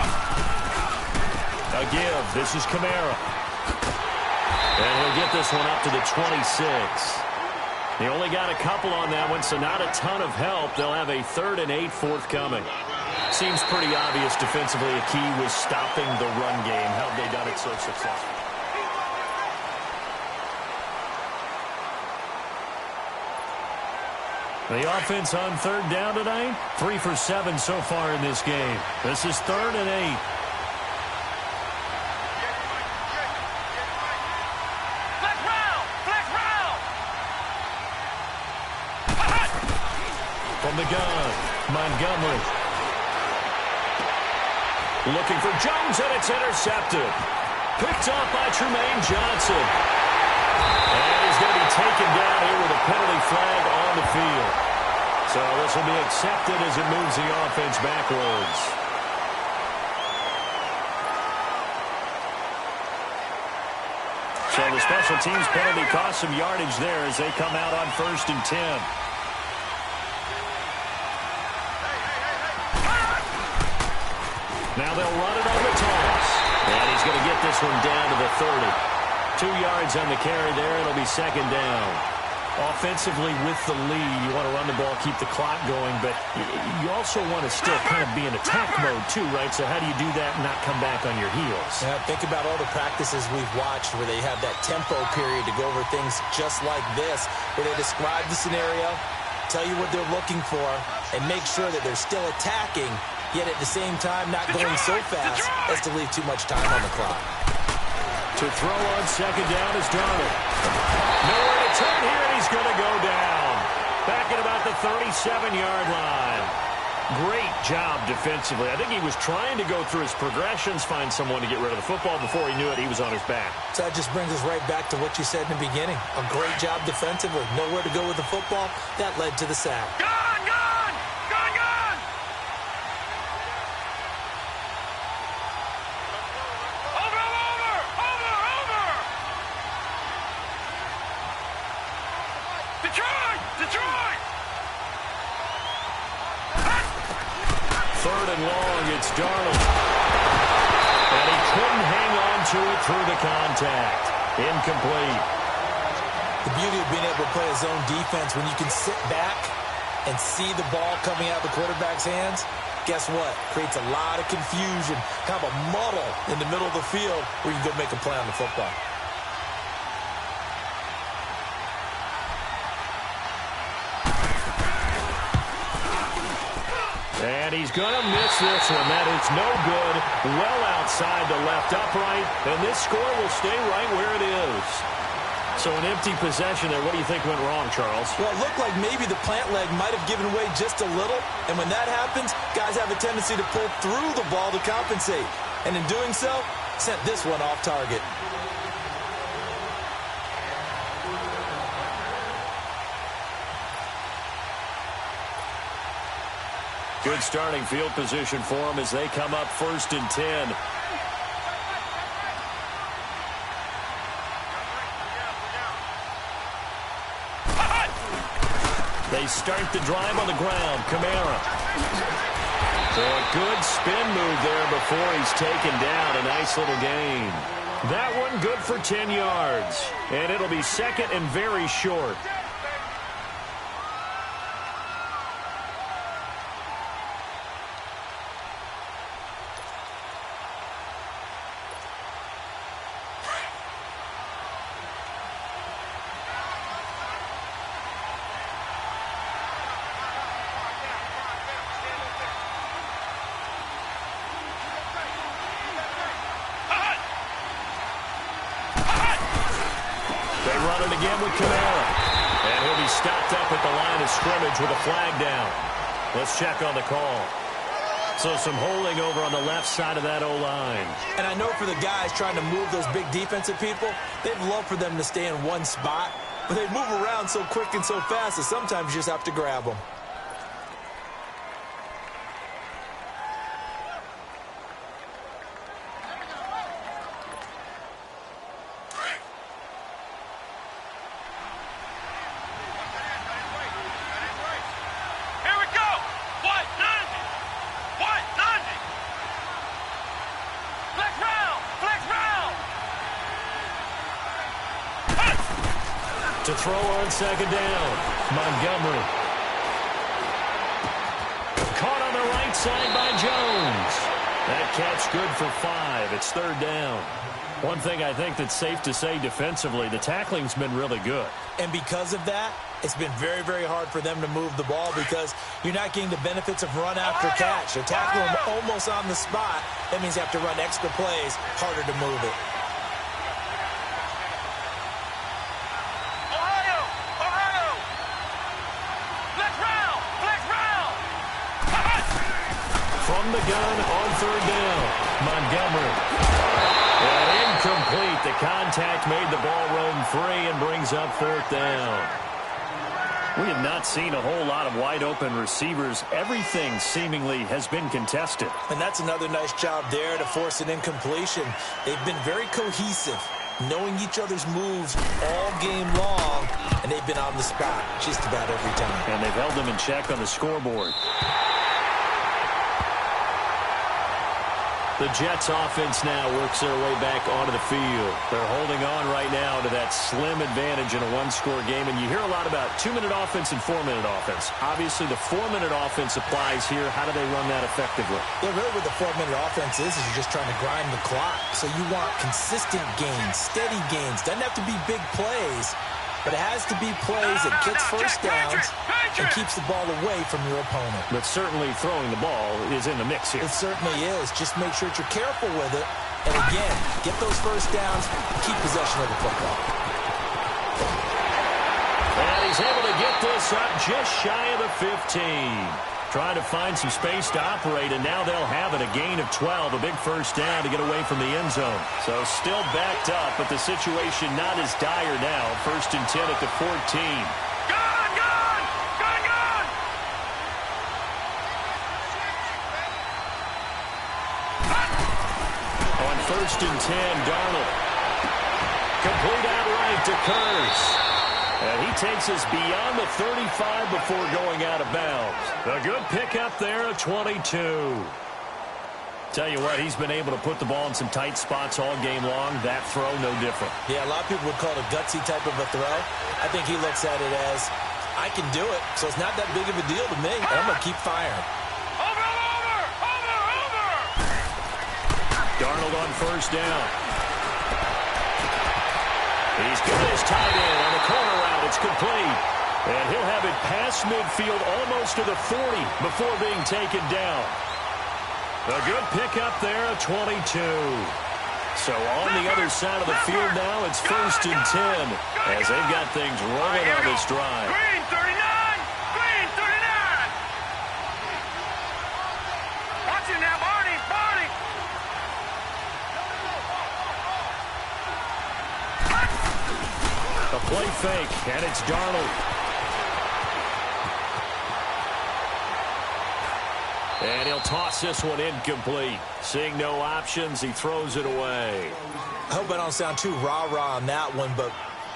A give. This is Kamara. And he'll get this one up to the 26. They only got a couple on that one, so not a ton of help. They'll have a 3rd and 8 forthcoming. Seems pretty obvious defensively a key was stopping the run game. How have they done it so successfully? The offense on 3rd down tonight, 3 for 7 so far in this game. This is 3rd and 8. From the gun, Montgomery. Looking for Jones, and it's intercepted. Picked off by Tremaine Johnson. And he's going to be taken down here with a penalty flag on the field. So this will be accepted as it moves the offense backwards. So the special teams penalty cost some yardage there as they come out on 1st and 10. Now they'll run it on the toss. And he's going to get this one down to the 30. 2 yards on the carry there. It'll be 2nd down. Offensively with the lead, you want to run the ball, keep the clock going, but you also want to still kind of be in attack mode too, right? So how do you do that and not come back on your heels? Yeah, think about all the practices we've watched where they have that tempo period to go over things just like this, where they describe the scenario, tell you what they're looking for, and make sure that they're still attacking, yet at the same time not going so fast as to leave too much time on the clock. To throw on 2nd down is Darnold. Nowhere to turn here, and he's going to go down. Back at about the 37-yard line. Great job defensively. I think he was trying to go through his progressions, find someone to get rid of the football. Before he knew it, he was on his back. So that just brings us right back to what you said in the beginning. A great job defensively. Nowhere to go with the football. That led to the sack. Gun! Gun! Gun! Gun! Over! Over! Over! Over! Detroit! Detroit! 3rd and long, it's Darnold. And he couldn't hang on to it through the contact. Incomplete. The beauty of being able to play a zone defense when you can sit back and see the ball coming out of the quarterback's hands, guess what? Creates a lot of confusion, kind of a muddle in the middle of the field where you can go make a play on the football. And he's going to miss this one. That is no good. Well outside the left upright. And this score will stay right where it is. So an empty possession there. What do you think went wrong, Charles? Well, it looked like maybe the plant leg might have given way just a little. And when that happens, guys have a tendency to pull through the ball to compensate. And in doing so, sent this one off target. Good starting field position for them as they come up 1st and 10. They start the drive on the ground. Kamara. So a good spin move there before he's taken down. A nice little gain. That one good for 10 yards. And it'll be second and very short. Again with Kamara. And he'll be stopped up at the line of scrimmage with a flag down. Let's check on the call. So some holding over on the left side of that O-line. And I know for the guys trying to move those big defensive people, they'd love for them to stay in one spot. But they move around so quick and so fast that sometimes you just have to grab them. To throw on second down, Montgomery. Caught on the right side by Jones. That catch good for 5. It's third down. One thing I think that's safe to say defensively, the tackling's been really good. And because of that, it's been very, very hard for them to move the ball because you're not getting the benefits of run after catch. They tackle them almost on the spot. That means you have to run extra plays, harder to move it. From the gun on third down, Montgomery. And incomplete. The contact made the ball roam free and brings up fourth down. We have not seen a whole lot of wide-open receivers. Everything seemingly has been contested. And that's another nice job there to force an incompletion. They've been very cohesive, knowing each other's moves all game long, and they've been on the spot just about every time. And they've held them in check on the scoreboard. The Jets offense now works their way back onto the field. They're holding on right now to that slim advantage in a one-score game. And you hear a lot about 2-minute offense and 4-minute offense. Obviously, the 4-minute offense applies here. How do they run that effectively? Yeah, really what the 4-minute offense is you're just trying to grind the clock. So you want consistent gains, steady gains. Doesn't have to be big plays, but it has to be plays that gets first downs and keeps the ball away from your opponent. But certainly throwing the ball is in the mix here. It certainly is. Just make sure that you're careful with it. And again, get those first downs, keep possession of the football. And he's able to get this up just shy of the 15. Trying to find some space to operate, and now they'll have it. A gain of 12, a big first down to get away from the end zone. So still backed up, but the situation not as dire now. First and 10 at the 14. First and 10, Darnold. Complete outright to Kurtz. And he takes us beyond the 35 before going out of bounds. A good pickup there at 22. Tell you what, he's been able to put the ball in some tight spots all game long. That throw, no different. Yeah, a lot of people would call it a gutsy type of a throw. I think he looks at it as, I can do it, so it's not that big of a deal to me. I'm going to keep firing. Darnold on first down. He's got his tight end on the corner route. It's complete. And he'll have it past midfield almost to the 40 before being taken down. A good pickup there at 22. So on the other side of the field now, it's first and 10 as they've got things rolling on this drive. Green 39! Green 39! Watch it now, Barney! Barney! A play fake, and it's Darnold. And he'll toss this one incomplete. Seeing no options, he throws it away. I hope I don't sound too rah-rah on that one, but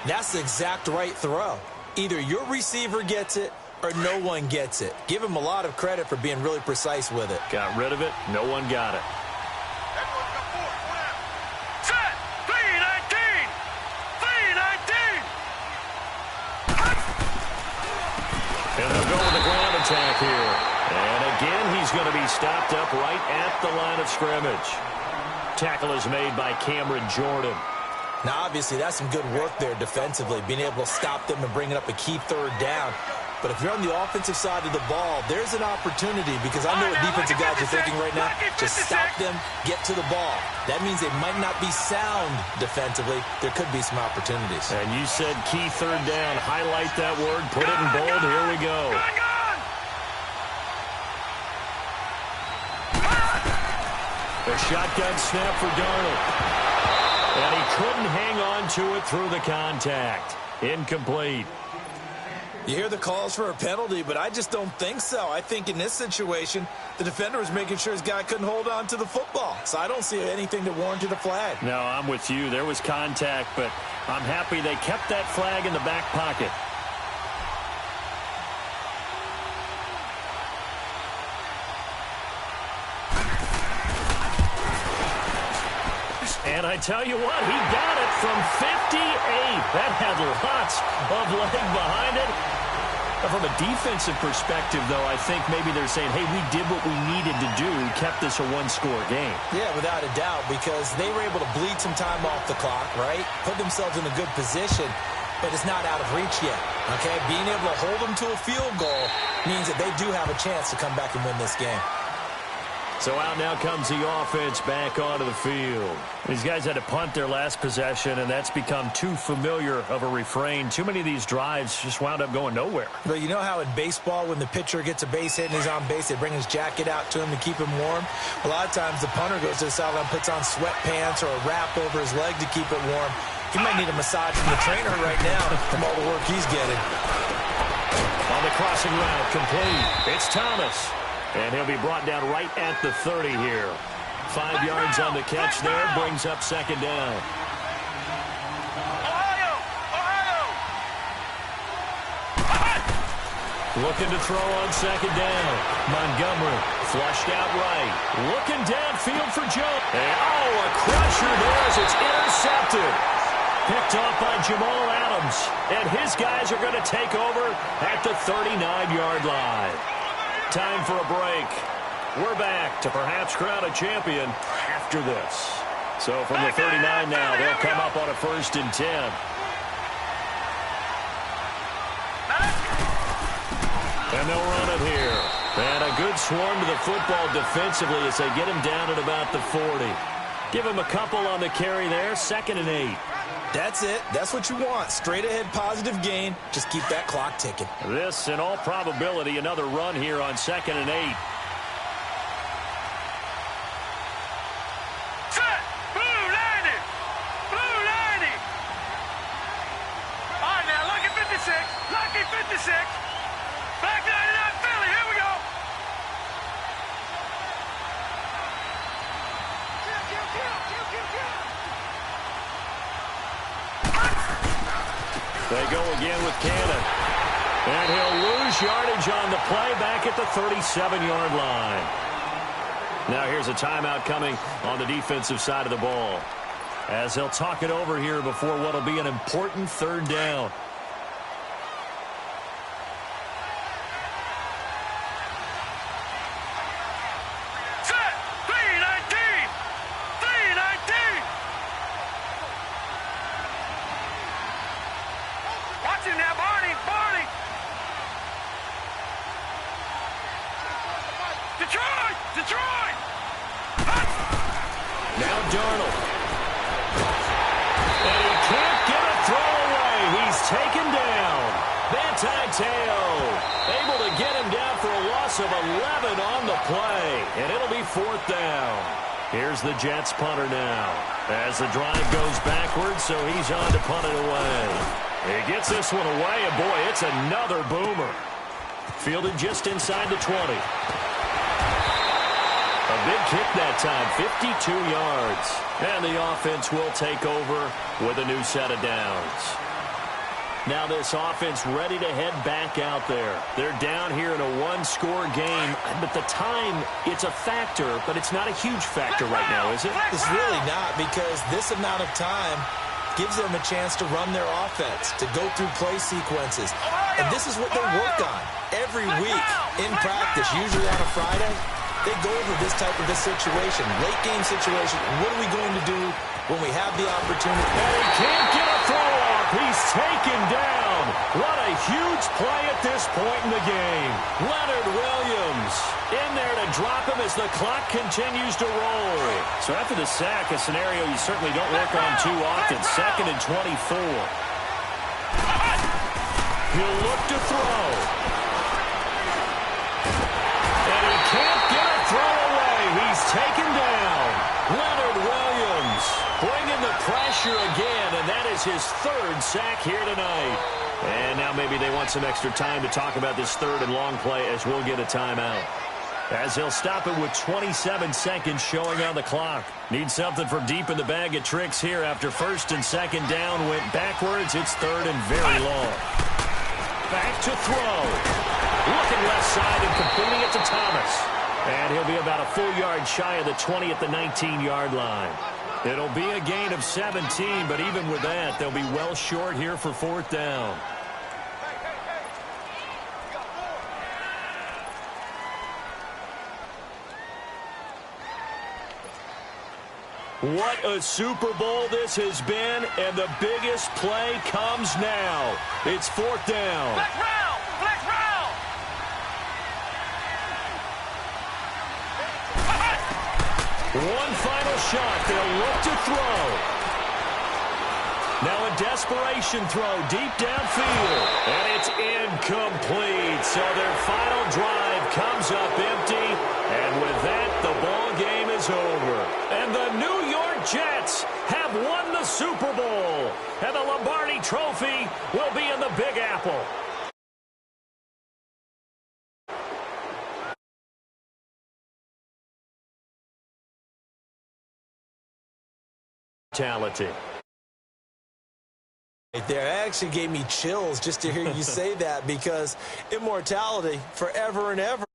that's the exact right throw. Either your receiver gets it or no one gets it. Give him a lot of credit for being really precise with it. Got rid of it. No one got it. Set. 319. 319. And they'll go with the ground attack here. And again, he's going to be stopped up right at the line of scrimmage. Tackle is made by Cameron Jordan. Now, obviously, that's some good work there defensively, being able to stop them and bring it up a key third down. But if you're on the offensive side of the ball, there's an opportunity, because I know what defensive guys are thinking right now. Just stop them, get to the ball. That means they might not be sound defensively. There could be some opportunities. And you said key third down. Highlight that word. Put it in bold. Here we go. The shotgun snap for Darnold. And he couldn't hang on to it through the contact. Incomplete. You hear the calls for a penalty, but I just don't think so. I think in this situation, the defender was making sure his guy couldn't hold on to the football. So I don't see anything that warranted a flag. No, I'm with you. There was contact, but I'm happy they kept that flag in the back pocket. And I tell you what, he got it from 58. That had lots of leg behind it. From a defensive perspective, though, I think maybe they're saying, hey, we did what we needed to do. We kept this a one-score game. Yeah, without a doubt, because they were able to bleed some time off the clock, right? Put themselves in a good position, but it's not out of reach yet, okay? Being able to hold them to a field goal means that they do have a chance to come back and win this game. So out now comes the offense back onto the field. These guys had to punt their last possession, and that's become too familiar of a refrain. Too many of these drives just wound up going nowhere. But you know how in baseball, when the pitcher gets a base hit and he's on base, they bring his jacket out to him to keep him warm? A lot of times the punter goes to the sideline, puts on sweatpants or a wrap over his leg to keep it warm. He might need a massage from the trainer right now from all the work he's getting. On the crossing route, complete. It's Thomas. And he'll be brought down right at the 30 here. 5 yards on the catch there, brings up second down. Looking to throw on second down. Montgomery flushed out right. Looking downfield for Jones. And, a crusher there as it's intercepted. Picked off by Jamal Adams. And his guys are going to take over at the 39-yard line. Time for a break. We're back to perhaps crown a champion after this. So from the 39 now, they'll come up on a 1st and 10. And they'll run it here. And a good swarm to the football defensively as they get him down at about the 40. Give him a couple on the carry there. 2nd and 8. That's it. That's what you want. Straight ahead positive gain. Just keep that clock ticking. This, in all probability, another run here on 2nd and 8. Set. Blue 90. Blue 90. All right, now, lucky 56. Lucky 56. Back 99 Philly. Here we go. They go again with Cannon. And he'll lose yardage on the play back at the 37-yard line. Now here's a timeout coming on the defensive side of the ball, as they'll talk it over here before what will be an important 3rd down. Set. 319. 319. Watch him now, Barney. Barney. Detroit. Detroit. Now Darnold. And he can't get a throw away. He's taken down. Bantai-Teo able to get him down for a loss of 11 on the play. And it'll be 4th down. Here's the Jets punter now, as the drive goes backwards, so he's on to punt it away. He gets this one away, and boy, it's another boomer. Fielded just inside the 20. A big kick that time, 52 yards. And the offense will take over with a new set of downs. Now this offense ready to head back out there. They're down here in a one-score game, but the time, it's a factor, but it's not a huge factor right now, is it? It's really not, because this amount of time gives them a chance to run their offense, to go through play sequences. And this is what they work on every week in practice, usually on a Friday. They go over this type of a situation, late game situation. What are we going to do when we have the opportunity? And he can't get a throw off. He's taken down. What a huge play at this point in the game. Leonard Williams in there to drop him as the clock continues to roll. So after the sack, a scenario you certainly don't work on too often. 2nd and 24. He'll look to throw. And he can't get a throw away. He's taken down. Leonard Williams bringing the pressure again, and that is his 3rd sack here tonight. And now maybe they want some extra time to talk about this 3rd and long play as we'll get a timeout. As he'll stop it with 27 seconds showing on the clock. Need something from deep in the bag of tricks here after 1st and 2nd down went backwards. It's 3rd and very long. Back to throw. Looking left side and completing it to Thomas. And he'll be about a full yard shy of the 20 at the 19-yard line. It'll be a gain of 17, but even with that, they'll be well short here for 4th down. What a Super Bowl this has been, and the biggest play comes now. It's 4th down. Flex round! Flex round! One final shot. They'll look to throw. Now a desperation throw deep downfield. And it's incomplete. So their final drive comes up empty. And with that, the ball game is over. And the New York Jets have won the Super Bowl. And the Lombardi Trophy will be in the Big Apple. There actually gave me chills just to hear you say that, because immortality forever and ever.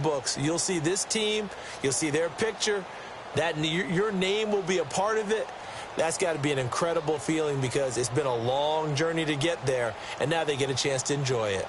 Books, you'll see this team, you'll see their picture, that your name will be a part of it. That's got to be an incredible feeling, because it's been a long journey to get there, and now they get a chance to enjoy it.